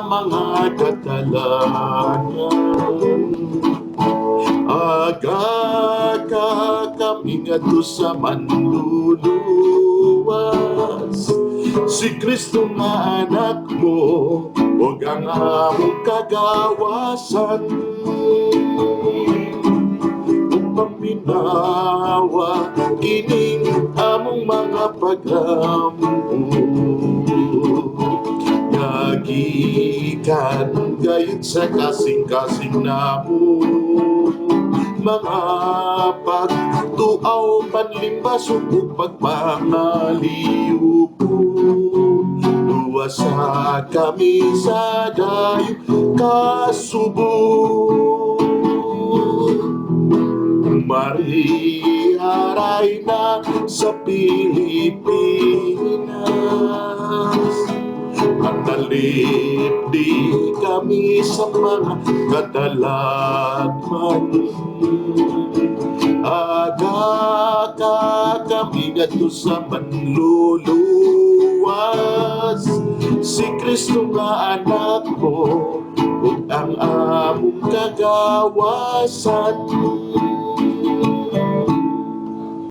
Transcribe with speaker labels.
Speaker 1: mga kadalanan. Aga kami ngadto sa manluluwas, si Kristo nga anak mo, ug ang among kagawasan. Paminawa kining among mga paghampo, nagikan gayud sa kasing-kasing namo, mga pagtuaw, panlimbas ug pagpangaliw. Duwasa kami sa dayo kasubong, mariharay na sa Pilipinas. Natalipdi kami sa mga kadalagman. Aga kami ngadto sa manluluwas, si Kristo nga anak mo, ug ang among kagawasan.